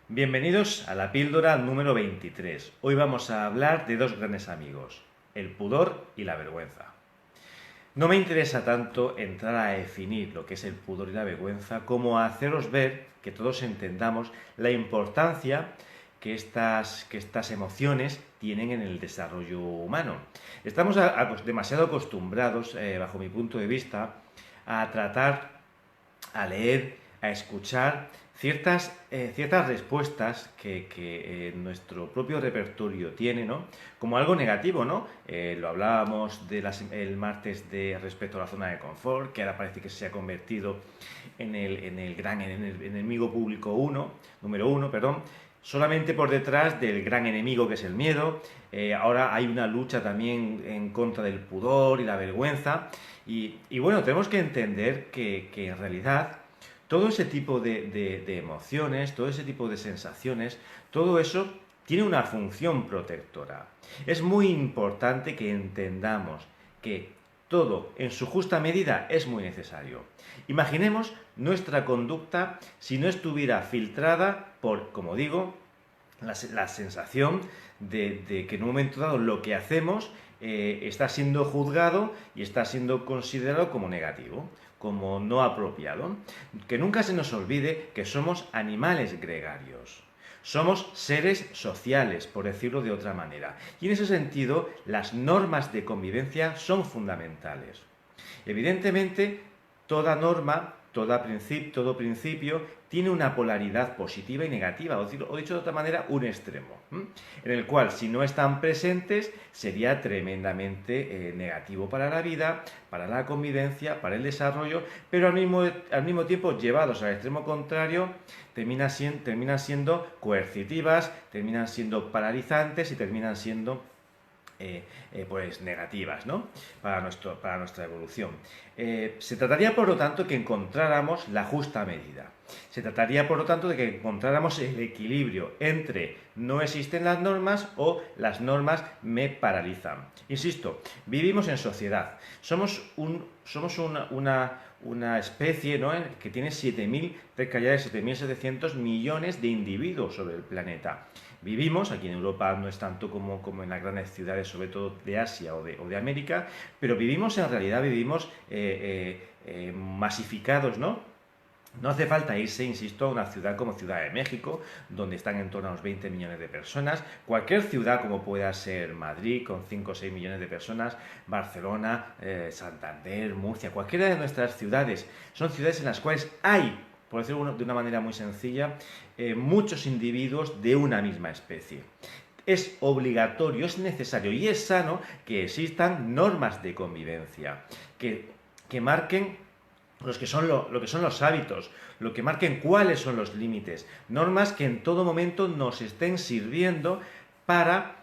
Bienvenidos a la píldora número 23. Hoy vamos a hablar de dos grandes amigos, el pudor y la vergüenza. No me interesa tanto entrar a definir lo que es el pudor y la vergüenza como a haceros ver que todos entendamos la importancia que estas emociones tienen en el desarrollo humano. Estamos demasiado acostumbrados, bajo mi punto de vista, a tratar, a leer, a escuchar ciertas respuestas que nuestro propio repertorio tiene, ¿no? Como algo negativo, ¿no? Lo hablábamos el martes respecto a la zona de confort, que ahora parece que se ha convertido en el enemigo público número uno, perdón, solamente por detrás del gran enemigo que es el miedo. Ahora hay una lucha también en contra del pudor y la vergüenza. Y bueno, tenemos que entender que en realidad todo ese tipo de emociones, todo ese tipo de sensaciones, todo eso tiene una función protectora. Es muy importante que entendamos que todo en su justa medida es muy necesario. Imaginemos nuestra conducta si no estuviera filtrada por, como digo, la sensación de que en un momento dado lo que hacemos está siendo juzgado y está siendo considerado como negativo, como no apropiado. Que nunca se nos olvide que somos animales gregarios. Somos seres sociales, por decirlo de otra manera. Y en ese sentido, las normas de convivencia son fundamentales. Evidentemente, toda norma, todo principio, tiene una polaridad positiva y negativa, o dicho de otra manera, un extremo, en el cual si no están presentes sería tremendamente negativo para la vida, para la convivencia, para el desarrollo, pero al mismo tiempo llevados al extremo contrario terminan siendo coercitivas, terminan siendo paralizantes y terminan siendo pues negativas, ¿no? para nuestra evolución. Se trataría, por lo tanto, que encontráramos la justa medida. Se trataría, por lo tanto, de que encontráramos el equilibrio entre no existen las normas o las normas me paralizan. Insisto, vivimos en sociedad. Somos una especie, ¿no?, que tiene 7.700 millones de individuos sobre el planeta. Vivimos, aquí en Europa no es tanto como en las grandes ciudades, sobre todo de Asia o de América, pero en realidad vivimos masificados, ¿no? No hace falta irse, insisto, a una ciudad como Ciudad de México, donde están en torno a los 20 millones de personas. Cualquier ciudad como pueda ser Madrid, con 5 o 6 millones de personas, Barcelona, Santander, Murcia, cualquiera de nuestras ciudades, son ciudades en las cuales hay, por decirlo de una manera muy sencilla, muchos individuos de una misma especie. Es obligatorio, es necesario y es sano que existan normas de convivencia que marquen lo que son los hábitos, lo que marquen cuáles son los límites, normas que en todo momento nos estén sirviendo para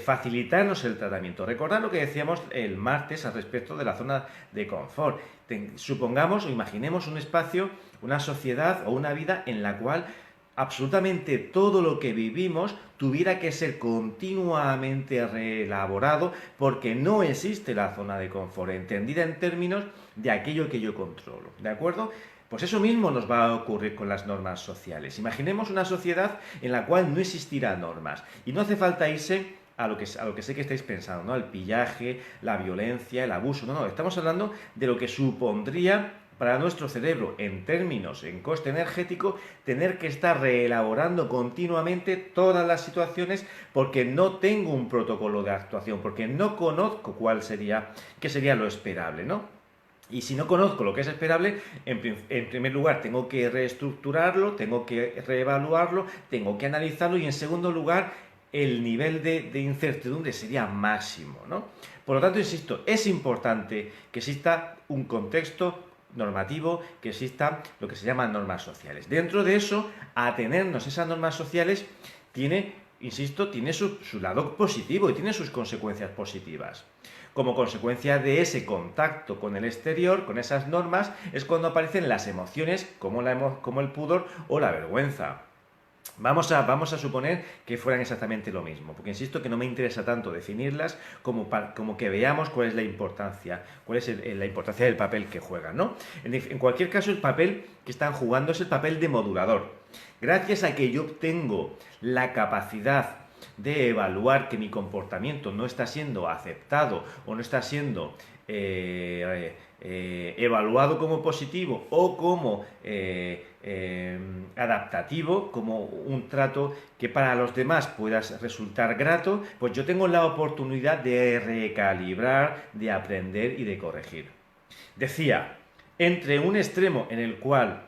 facilitarnos el tratamiento. Recordad lo que decíamos el martes al respecto de la zona de confort. Supongamos o imaginemos un espacio, una sociedad o una vida en la cual absolutamente todo lo que vivimos tuviera que ser continuamente reelaborado porque no existe la zona de confort, entendida en términos de aquello que yo controlo, ¿de acuerdo? Pues eso mismo nos va a ocurrir con las normas sociales. Imaginemos una sociedad en la cual no existirá normas y no hace falta irse a lo que sé que estáis pensando, ¿no? El pillaje, la violencia, el abuso. No, estamos hablando de lo que supondría para nuestro cerebro, en coste energético, tener que estar reelaborando continuamente todas las situaciones porque no tengo un protocolo de actuación, porque no conozco qué sería lo esperable, ¿no? Y si no conozco lo que es esperable, en primer lugar tengo que reestructurarlo, tengo que reevaluarlo, tengo que analizarlo y en segundo lugar el nivel de incertidumbre sería máximo, ¿no? Por lo tanto, insisto, es importante que exista un contexto normativo, que exista lo que se llaman normas sociales. Dentro de eso, atenernos a esas normas sociales tiene su lado positivo y tiene sus consecuencias positivas. Como consecuencia de ese contacto con el exterior, con esas normas, es cuando aparecen las emociones como el pudor o la vergüenza. Vamos a suponer que fueran exactamente lo mismo, porque insisto que no me interesa tanto definirlas como que veamos cuál es la importancia, la importancia del papel que juegan, ¿no? En cualquier caso, el papel que están jugando es el papel de modulador. Gracias a que yo tengo la capacidad de evaluar que mi comportamiento no está siendo aceptado o no está siendo evaluado como positivo o como adaptativo, como un trato que para los demás pueda resultar grato, pues yo tengo la oportunidad de recalibrar, de aprender y de corregir. Decía, entre un extremo en el cual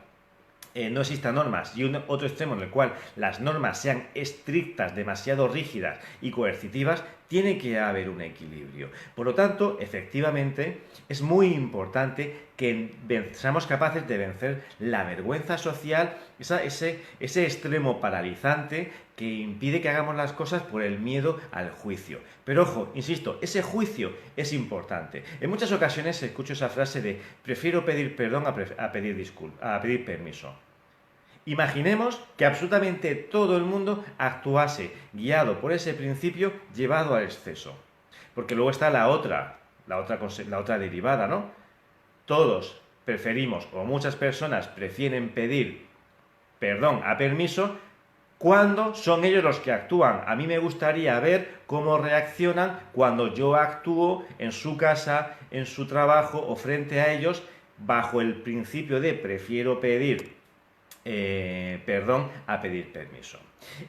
no existan normas y otro extremo en el cual las normas sean estrictas, demasiado rígidas y coercitivas, tiene que haber un equilibrio. Por lo tanto, efectivamente, es muy importante que seamos capaces de vencer la vergüenza social, ese extremo paralizante que impide que hagamos las cosas por el miedo al juicio. Pero ojo, insisto, ese juicio es importante. En muchas ocasiones escucho esa frase de prefiero pedir perdón a pedir disculpas, a pedir permiso. Imaginemos que absolutamente todo el mundo actuase guiado por ese principio llevado al exceso. Porque luego está la otra derivada, ¿no? Todos preferimos, o muchas personas prefieren pedir perdón a permiso cuando son ellos los que actúan. A mí me gustaría ver cómo reaccionan cuando yo actúo en su casa, en su trabajo o frente a ellos bajo el principio de prefiero pedir perdón a pedir permiso.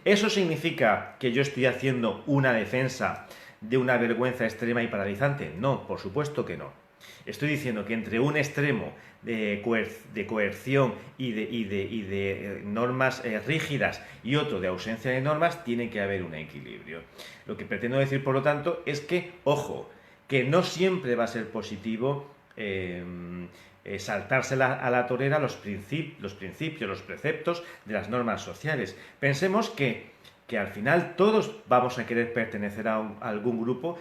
¿Eso significa que yo estoy haciendo una defensa de una vergüenza extrema y paralizante? No, por supuesto que no. Estoy diciendo que entre un extremo de coerción y de normas rígidas y otro de ausencia de normas, tiene que haber un equilibrio. Lo que pretendo decir, por lo tanto, es que, ojo, que no siempre va a ser positivo saltarse a la torera los principios, los preceptos de las normas sociales. Pensemos que al final todos vamos a querer pertenecer a algún grupo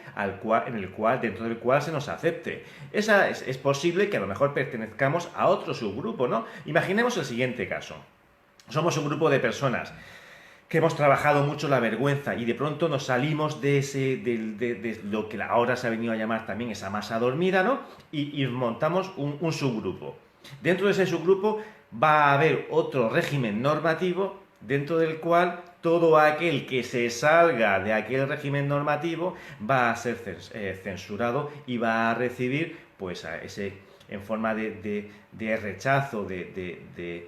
dentro del cual se nos acepte. Es posible que a lo mejor pertenezcamos a otro subgrupo, ¿no? Imaginemos el siguiente caso. Somos un grupo de personas que hemos trabajado mucho la vergüenza y de pronto nos salimos de lo que ahora se ha venido a llamar también esa masa dormida, ¿no? Y montamos un subgrupo. Dentro de ese subgrupo va a haber otro régimen normativo dentro del cual todo aquel que se salga de aquel régimen normativo va a ser censurado y va a recibir, pues, en forma de rechazo, de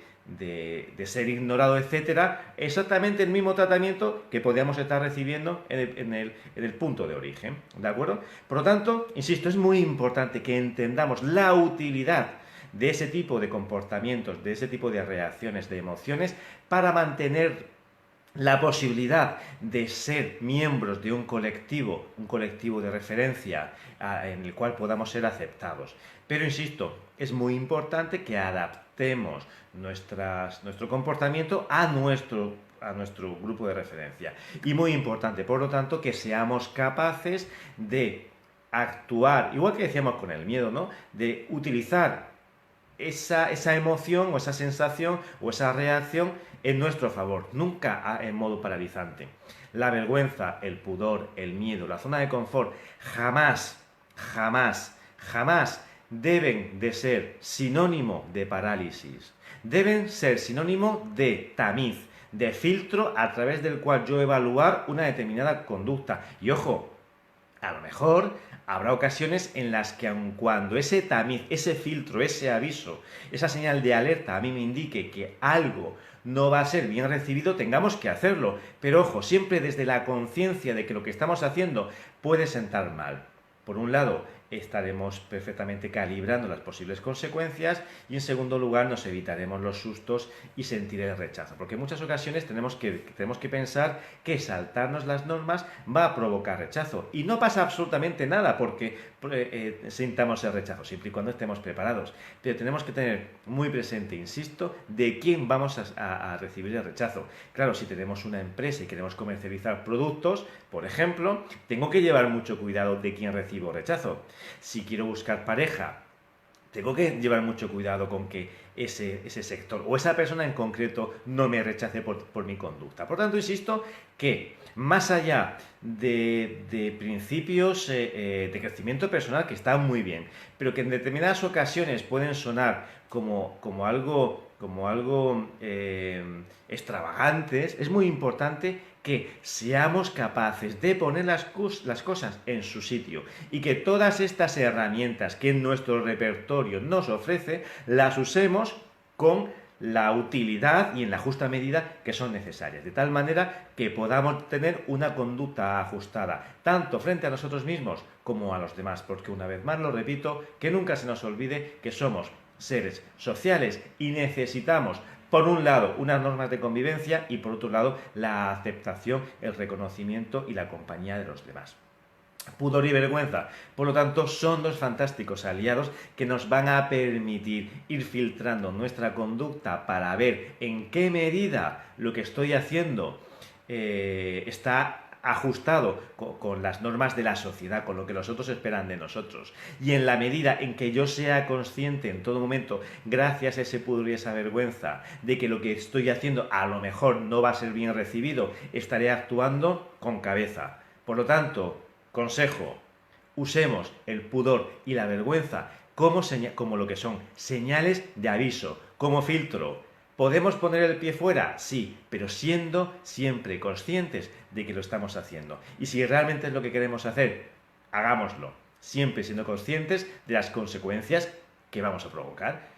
ser ignorado, etcétera, exactamente el mismo tratamiento que podíamos estar recibiendo en el punto de origen, ¿de acuerdo? Por lo tanto, insisto, es muy importante que entendamos la utilidad de ese tipo de comportamientos, de ese tipo de reacciones, de emociones, para mantener la posibilidad de ser miembros de un colectivo de referencia en el cual podamos ser aceptados. Pero insisto, es muy importante que adaptemos nuestro comportamiento a nuestro grupo de referencia. Y muy importante, por lo tanto, que seamos capaces de actuar, igual que decíamos con el miedo, ¿no? De utilizar esa emoción o esa sensación o esa reacción en nuestro favor, nunca en modo paralizante. La vergüenza, el pudor, el miedo, la zona de confort jamás deben de ser sinónimo de parálisis. Deben ser sinónimo de tamiz, de filtro a través del cual yo evaluar una determinada conducta. Y ojo, a lo mejor habrá ocasiones en las que aun cuando ese tamiz, ese filtro, ese aviso, esa señal de alerta a mí me indique que algo no va a ser bien recibido, tengamos que hacerlo. Pero ojo, siempre desde la conciencia de que lo que estamos haciendo puede sentar mal. Por un lado, estaremos perfectamente calibrando las posibles consecuencias y en segundo lugar nos evitaremos los sustos y sentir el rechazo, porque en muchas ocasiones tenemos que pensar que saltarnos las normas va a provocar rechazo y no pasa absolutamente nada porque sintamos el rechazo, siempre y cuando estemos preparados, pero tenemos que tener muy presente, insisto, de quién vamos a recibir el rechazo. Claro, si tenemos una empresa y queremos comercializar productos, por ejemplo, tengo que llevar mucho cuidado de quién recibo rechazo. Si quiero buscar pareja tengo que llevar mucho cuidado con que ese sector o esa persona en concreto no me rechace por mi conducta. Por tanto, insisto que más allá de principios de crecimiento personal que están muy bien, pero que en determinadas ocasiones pueden sonar como algo extravagantes, es muy importante que seamos capaces de poner las cosas en su sitio y que todas estas herramientas que nuestro repertorio nos ofrece las usemos con la utilidad y en la justa medida que son necesarias, de tal manera que podamos tener una conducta ajustada, tanto frente a nosotros mismos como a los demás, porque una vez más lo repito, que nunca se nos olvide que somos seres sociales y necesitamos, por un lado, unas normas de convivencia y por otro lado, la aceptación, el reconocimiento y la compañía de los demás. Pudor y vergüenza, por lo tanto, son dos fantásticos aliados que nos van a permitir ir filtrando nuestra conducta para ver en qué medida lo que estoy haciendo está ajustado con las normas de la sociedad, con lo que los otros esperan de nosotros. Y en la medida en que yo sea consciente en todo momento, gracias a ese pudor y esa vergüenza, de que lo que estoy haciendo a lo mejor no va a ser bien recibido, estaré actuando con cabeza. Por lo tanto, consejo, usemos el pudor y la vergüenza como lo que son señales de aviso, como filtro. ¿Podemos poner el pie fuera? Sí, pero siendo siempre conscientes de que lo estamos haciendo. Y si realmente es lo que queremos hacer, hagámoslo, siempre siendo conscientes de las consecuencias que vamos a provocar.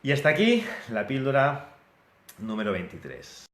Y hasta aquí la píldora número 23.